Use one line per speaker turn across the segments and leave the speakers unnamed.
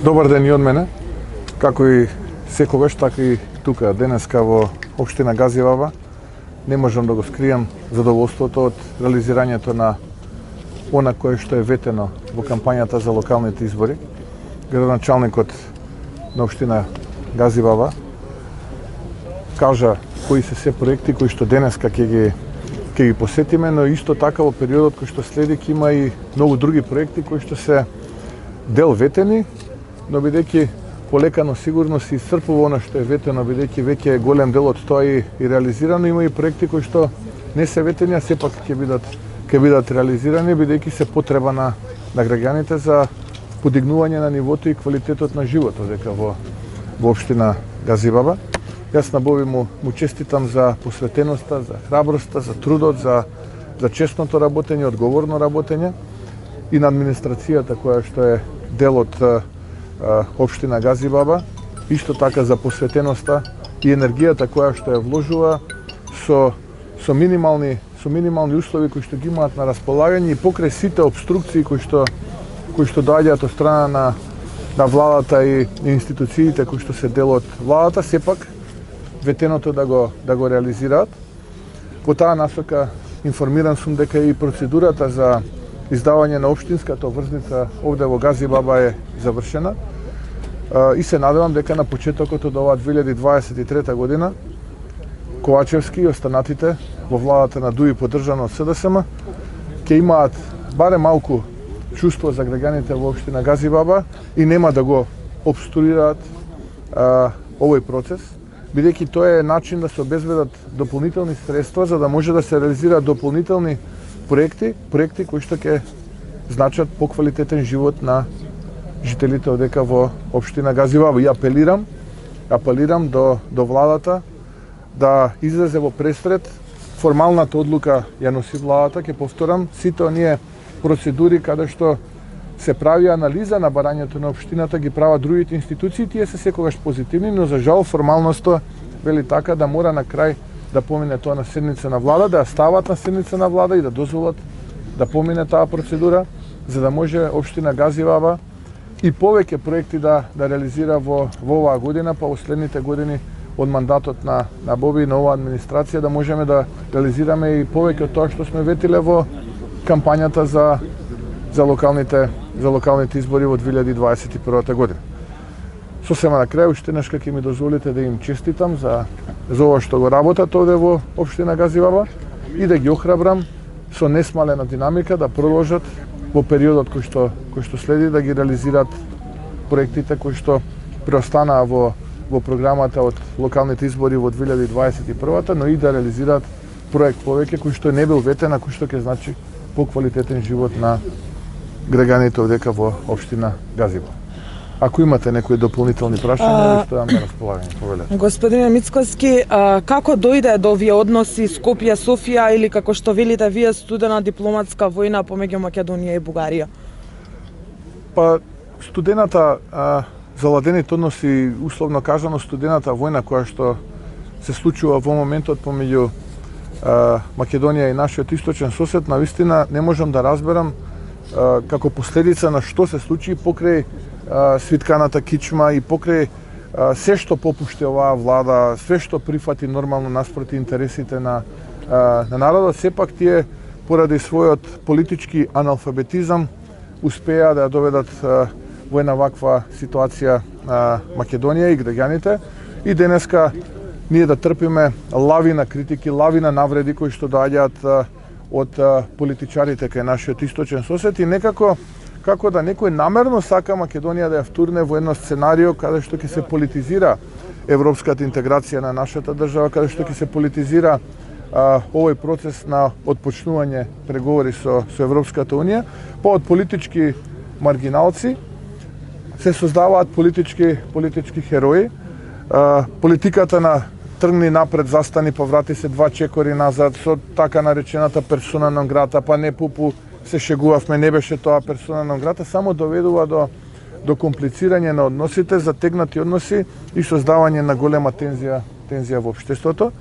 Добар ден и од мене. Како и секогаш, така и тука денеска во општина Газиваба. Не можам да го скријам задоволството од реализирањето на она кое што е ветено во кампањата за локалните избори. Градоначалникот на општина Газиваба кажа кои се проекти кои што денеска ќе ги посетиме, но исто така во периодот кој што следи ќе има и многу други проекти кои што се дел ветени, но бидејќи полека но сигурно се исцрпува она што е ветено, бидејќи веќе голем дел од тоа и реализирано, има и проекти кои што не се ветени, а сепак ќе бидат реализирани, бидејќи се потреба на граѓаните за подигнување на нивото и квалитетот на животот дека во општина Газиваба. Јас на Боби му честитам за посветеноста, за храброста, за трудот, за честното работење, одговорно работење и на администрацијата која што е дел од општина Газиваба, исто така за посветеноста и енергијата која што ја вложува со минимални услови кои што ги имаат на располагање и покрај сите обструкции кои што доаѓаат од страна на владата и институциите кои што се дел од владата, сепак ветеното да го реализираат. Во таа насока информиран сум дека и процедурата за издавање на општинската обврзница овде во Газиваба е завршена и се надевам дека на почетокот од оваа 2023 година Ковачевски и останатите во владата на ДУИ поддржано од СДСМ ќе имаат барем малку чувство за граѓаните во општина Газиваба и нема да го обструираат овој процес, бидејќи тоа е начин да се обезбедат дополнителни средства за да може да се реализираат дополнителни проекти кои што ќе значат поквалитетен живот на жителите одека во општина Газиваба. И апелирам до владата да излезе во пресред. Формалната одлука ја носи владата, ќе повторам, сите оние процедури каде што се прави анализа на барањето на општината ги прават другите институции, тие се секогаш позитивни, но за жал формалноста вели така да мора на крај да помине тоа на седница на влада, да ја стават на седница на влада и да дозволат да помине таа процедура, за да може општина Газиваба и повеќе проекти да реализира во оваа година, па во следните години од мандатот на Боби и на оваа администрација да можеме да реализираме и повеќе од тоа што сме ветиле во кампањата за локалните избори во 2021 година. Сосема на крај, уште нешто ќе ми дозволите да им честитам за ова што го работат овде во општина Газиваба и да ги охрабрам со несмалена динамика да продолжат во периодот кој што следи да ги реализираат проектите кои што преостанаа во програмата од локалните избори во 2021, но и да реализираат проект повеќе кој што не бил ветен, а кој што ќе значи поквалитетен живот на граѓаните овдека во општина Газиваба. Ако имате некои дополнителни прашања, што имам на располагање, повелете.
Господине Мицкоски, како дојде до овие односи Скопје-Софија или како што велите вие студена дипломатска војна помеѓу Македонија и Бугарија?
Па студената заладените односи, условно кажано студената војна која што се случува во моментот помеѓу Македонија и нашиот источен сосед, навистина не можам да разберам како последица на што се случи покрај свитканата кичма и покрај се што попушти оваа влада, се што прифати нормално наспроти интересите на народот, сепак тие поради својот политички аналфабетизам успеа да ја доведат во една ваква ситуација Македонија и граѓаните и денеска ние да трпиме лавина критики, лавина навреди кои што доаѓаат од политичарите кај нашиот источен сосед и некако како да некој намерно сака Македонија да ја втурне во едно сценарио каде што ќе се политизира европската интеграција на нашата држава, каде што ќе се политизира овој процес на отпочнување преговори со Европската унија, па од политички маргиналци се создаваат политички херои. Политиката на тргни напред, застани, поврати се два чекори назад, со така наречената персона нон грата, па не пупу, се шегувавме, не беше тоа персона нон грата, само доведува до комплицирање на односите, затегнати односи и создавање на голема тензија во општеството.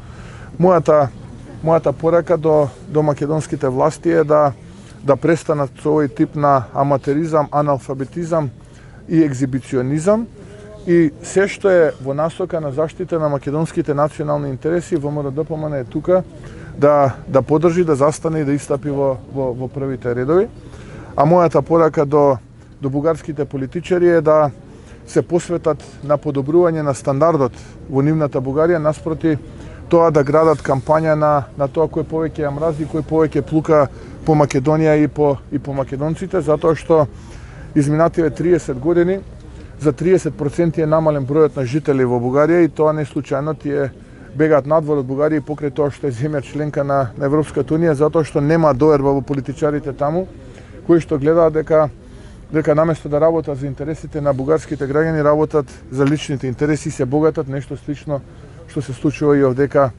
Мојата порака до македонските власти е да престанат со овој тип на аматеризам, аналфабетизам и екзибиционизам и се што е во насока на заштита на македонските национални интереси, ВМРО-ДПМН е тука да поддржи, да застане и да истапи во првите редови. А мојата порака до бугарските политичари е да се посветат на подобрување на стандардот во нивната Бугарија, наспроти тоа да градат кампања на тоа кој повеќе ја мрази, кој повеќе плука по Македонија и по македонците, затоа што изминативе 30 години за 30% е намален бројот на жители во Бугарија и тоа не случајно тие бегаат надвор од Бугарија покрај тоа што е земја членка на Европската унија, затоа што нема доверба во политичарите таму, кои што гледаат дека наместо да работат за интересите на бугарските граѓани, работат за личните интереси и се богатат, нешто слично што се случува и овдека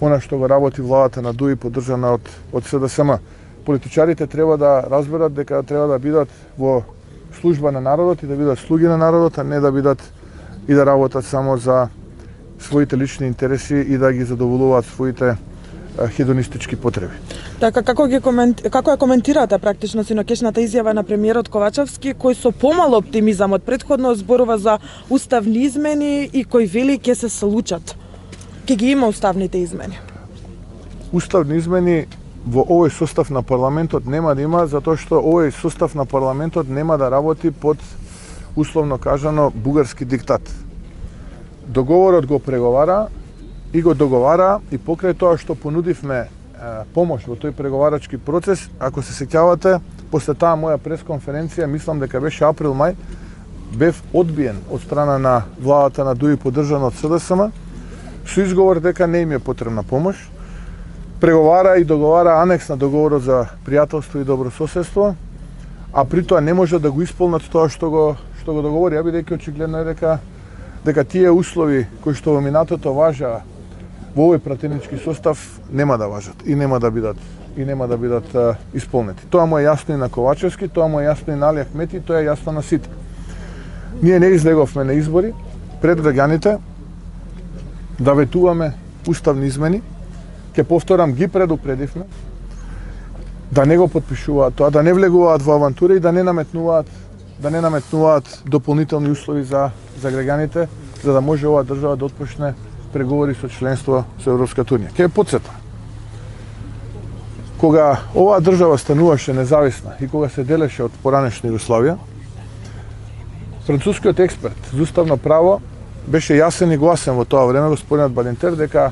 она што го работи владата на ДУИ поддржана од СДСМ. Политичарите треба да разберат дека треба да бидат во служба на народот и да бидат слуги на народот, а не да бидат и да работат само за своите лични интереси и да ги задоволуваат своите хедонистички потреби.
Така, како ја коментирате практично синокешната изјава на премиерот Ковачевски, кој со помал оптимизам од претходно зборува за уставни измени и кој вели ќе се случат? Ќе ги има уставните измени?
Уставни измени во овој состав на парламентот нема да има, затоа што овој состав на парламентот нема да работи под, условно кажано, бугарски диктат. Договорот го преговара и го договара и покрај тоа што понудивме помош во тој преговарачки процес, ако се сеќавате, после таа моја пресконференција, мислам дека беше април-мај, бев одбиен од страна на владата на ДУИ поддржана од СДСМ, со изговор дека не им е потребна помош. Преговара и договара анекс на договорот за пријателство и добрососедство, а при тоа не може да го исполнат тоа што го договори, бидејќи очигледно е дека тие услови кои што во минатото важаа во овој пратенички состав нема да важат и нема да бидат исполнети. Тоа му е јасно и на Ковачевски, тоа му е јасно и на Али Ахмети, тоа е јасно на сите. Ние не излеговме на избори пред граѓаните да ветуваме уставни измени. Ке повторам, ги предупредивме да не го потпишуваат тоа, да не влегуваат во авантури и да не наметнуваат дополнителни услови за граѓаните, за да може оваа држава да отпочне преговори со членство со Европската унија. Ке потсетам. Кога оваа држава стануваше независна и кога се делеше од поранешна Југославија, францускиот експерт за уставно право беше јасен и гласен во тоа време, господинот Балентер, дека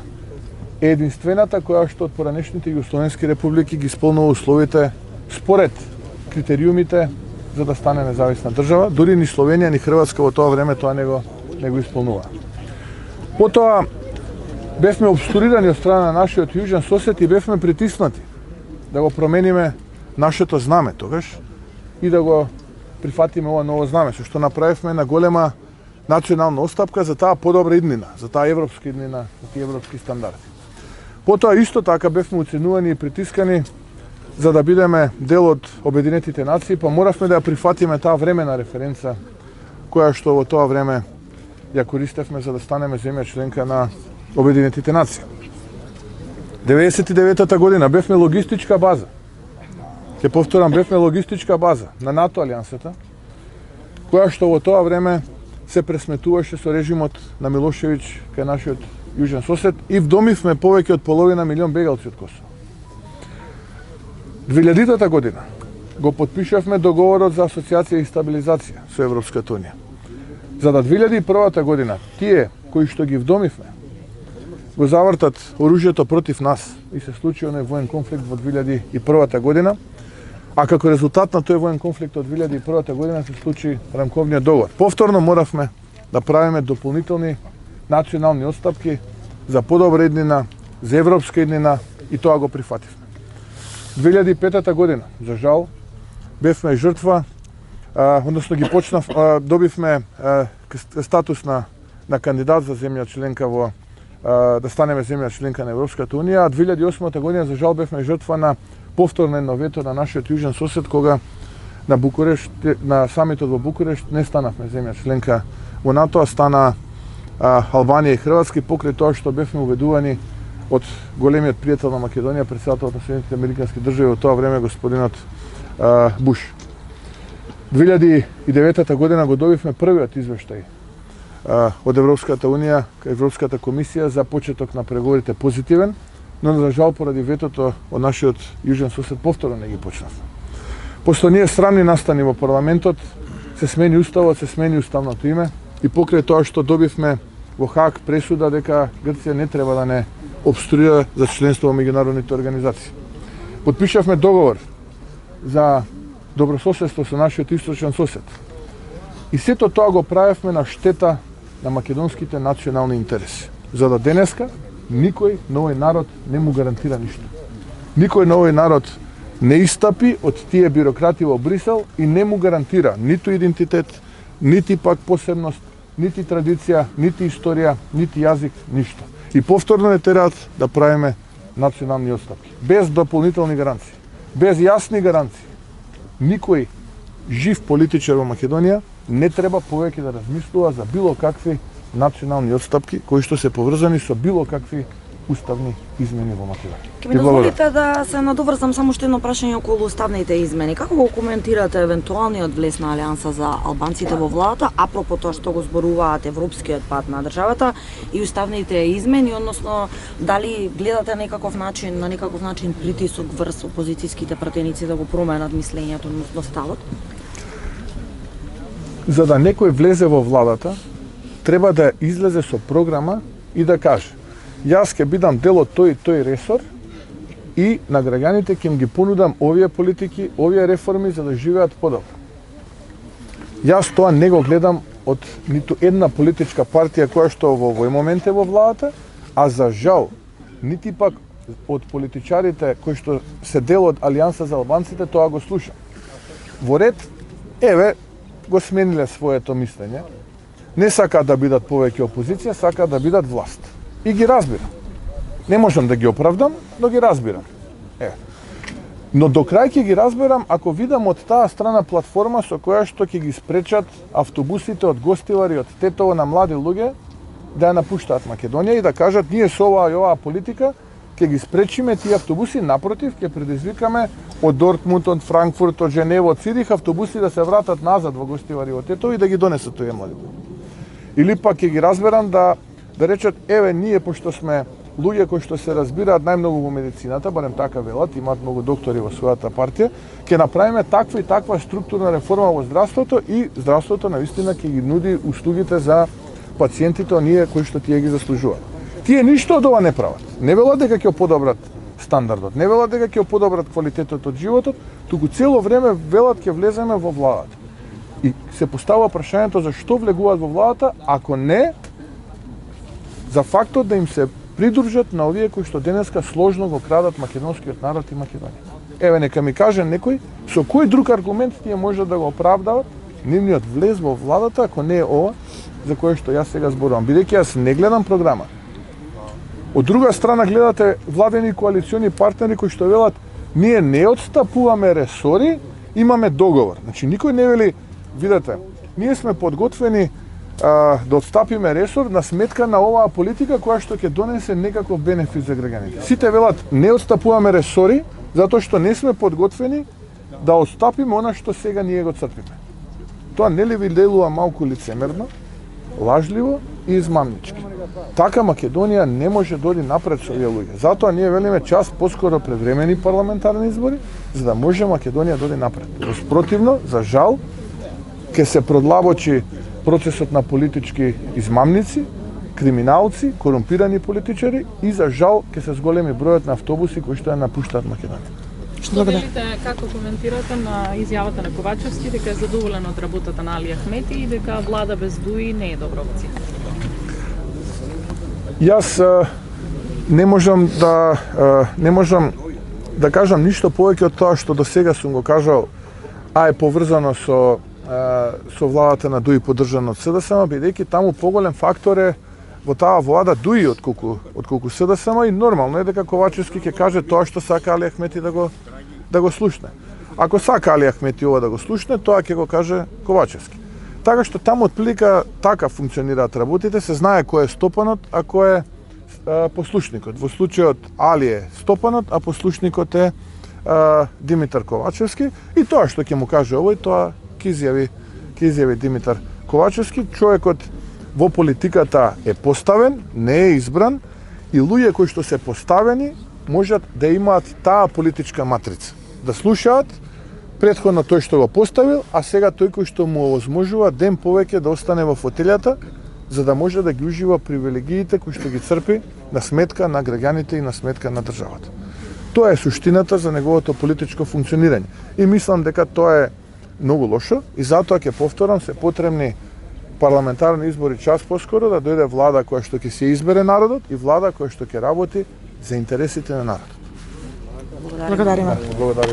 е единствената која што од поранешните југословенски републики ги исполнува условите според критериумите за да стане независна држава. Дури ни Словенија ни Хрватска во тоа време тоа не го исполнува. Потоа бевме обстурирани од страна на нашиот јужен сосед и бевме притиснати да го промениме нашето знаме тогаш и да го прифатиме ова ново знаме, со што направивме на голема национална остапка за таа подобра иднина, за таа европска иднина, за тие европски стандарди. Потоа исто така бевме уценувани и притискани за да бидеме дел од Обединетите нации, па моравме да ја прифатиме таа времена референца која што во тоа време ја користевме за да станеме земја членка на Обединетите нации. 99-та година бевме логистичка база. Ќе повторам, бевме логистичка база на НАТО алијансата, која што во тоа време се пресметуваше со режимот на Милошевиќ кај нашиот јужен сосед и вдомивме повеќе од половина милион бегалци од Косово. 2000-та година го потпишавме договорот за асоциација и стабилизација со Европската унија. За да 2001 година тие кои што ги вдомивме го завртат оружјето против нас и се случи оној воен конфликт во 2001 година, а како резултат на тој воен конфликт од 2001 година се случи рамковниот договор. Повторно моравме да правиме дополнителни национални отстапки за подобра иднина, за европска иднина и тоа го прифативме. 2005 година, за жал, бевме жртва, односно ги добивме статус на кандидат за земја членка да станеме земја членка на Европската унија, а 2008 година за жал бевме жртва на повторно едно вето на нашиот јужен сосед, кога на самитот во Букурешт не станавме земја членка во НАТО, а стана Албанија и Хрватска, покрај тоа што бевме уведувани од големиот пријател на Македонија, претседателот на Соединетите американски држави во тоа време, господинот Буш. 2009 година го добивме првиот извештај од Европската Унија, Европската комисија за почеток на преговорите позитивен, но за жал поради ветото од нашиот јужен сосед повторно не ги почнавме. Пошто ние странни настани во парламентот, се смени уставот, се смени уставното име и покрај тоа што добивме во Хаг пресуда дека Грција не треба да не обструира за членство во меѓународните организации. Подпишавме договор за добрососедство со нашиот источен сосед. И сето тоа го правевме на штета на македонските национални интереси. За да денеска никој на овој народ не му гарантира ништо. Никој на овој народ не истапи од тие бюрократи во Брисел и не му гарантира ниту идентитет, нити пак посебност, нити традиција, нити историја, нити јазик, ништо. И повторно не тераат да правиме национални отстапки. Без дополнителни гаранции, без јасни гаранции. Никој жив политичар во Македонија не треба повеќе да размислува за било какви национални отстапки кои што се поврзани со било какви уставни измени во Македонија.
Ке ми дозволите да се надоврзам само што едно прашање околу уставните измени. Како го коментирате евентуалниот влез на Алијанса за албанците во владата, апропо тоа што го зборуваат европскиот пат на државата и уставните измени, односно дали гледате на некаков начин притисок врз опозицијските пратеници да го променат мислењето, односно ставот?
За да некој влезе во владата, треба да излезе со програма и да каже: јас ќе бидам дел од тој и тој ресор и на граѓаните ќе им ги понудам овие политики, овие реформи за да живеат подобро. Јас тоа не го гледам од ниту една политичка партија која што во овој момент е во владата, а за жал нити пак од политичарите кои што се дел од Алијанса за албанците тоа го слушам. Во ред, еве, го смениле своето мислење. Не сакаат да бидат повеќе опозиција, сакаат да бидат власт. И ги разбирам. Не можам да ги оправдам, но ги разбирам. Но до крај ќе ги разберам ако видам од таа страна платформа со која што ќе ги спречат автобусите од Гостивари, од Тетово на млади луѓе да ја напуштаат Македонија и да кажат: ние со оваа и оваа политика ќе ги спречиме тие автобуси, напротив ќе предизвикаме од Дортмунд, од Франкфурт, од Женева, од Цирих автобуси да се вратат назад во Гостивари, во Тетово и да ги донесат тие млади луѓе. Или пак ќе ги разберам да речат: еве, ние пошто сме луѓе кои што се разбираат најмногу во медицината, барем така велат, имаат многу доктори во својата партија, ќе направиме таква и таква структурна реформа во здравството и здравството навистина ќе ги нуди услугите за пациентите оние кои што тие ги заслужуваат. Тие ништо од ова не прават. Не велат дека ќе подобрат стандардот, не велат дека ќе подобрат квалитетот од животот, туку цело време велат ќе влеземе во владата. И се постава прашањето зашто влегуваат во владата, ако не за фактот да им се придружат на овие кои што денеска сложно го крадат македонскиот народ и Македонија. Еве, нека ми каже некој со кој друг аргумент тие можат да го оправдават нивниот влез во владата, ако не е ова за кое што јас сега зборувам. Бидејќи јас не гледам програма. Од друга страна гледате владени коалициони партнери кои што велат: ние не отстапуваме ресори, имаме договор. Значи никој не вели: видете, ние сме подготвени да отстапиме ресор на сметка на оваа политика која што ќе донесе некаков бенефит за граѓаните. Сите велат: не отстапуваме ресори затоа што не сме подготвени да отстапиме она што сега ние го црпиме. Тоа не ли ви делува малку лицемерно, лажливо и измамнички? Така Македонија не може да оди напред со овие луѓе. Затоа ние велиме час поскоро превремени парламентарни избори, за да може Македонија да оди напред. Спротивно, за жал, ќе се продлабочи процесот на политички измамници, криминалци, корумпирани политичари и за жал ќе се зголеми бројот на автобуси кои што ја напуштаат Македонија.
Што велите, како коментирате на изјавата на Ковачевски дека е задоволен од работата на Али Ахмети и дека влада без Дуи не е добра опција?
Јас не можам да кажам ништо повеќе од тоа што до сега сум го кажал, а е поврзано со владата на Дуи поддржана од СДСМ, бидејќи таму поголем фактор е во таа влада Дуи отколку СДСМ и нормално е дека Ковачевски ќе каже тоа што сака Али Ахмети да го слушне. Ако сака Али Ахмети ова да го слушне, тоа ќе го каже Ковачевски. Така што таму отприлика така функционираат работите, се знае кој е стопанот, а кој е послушникот. Во случајот Али е стопанот, а послушникот е Димитар Ковачевски и тоа што ќе му каже овој, тоа ќе изјави Димитар Ковачевски. Човекот во политиката е поставен, не е избран и луѓе кои што се поставени можат да имаат таа политичка матрица, да слушаат претходно тој што го поставил, а сега тој кој што му овозможува ден повеќе да остане во фотелјата, за да може да ги ужива привилегиите кои што ги црпи на сметка на граѓаните и на сметка на државата. Тоа е суштината за неговото политичко функционирање. И мислам дека тоа е многу лошо и затоа ќе повторам, се потребни парламентарни избори час поскоро, да дојде влада која што ќе се избере народот и влада која што ќе работи за интересите на народот.
Благодариме.
Благодарам.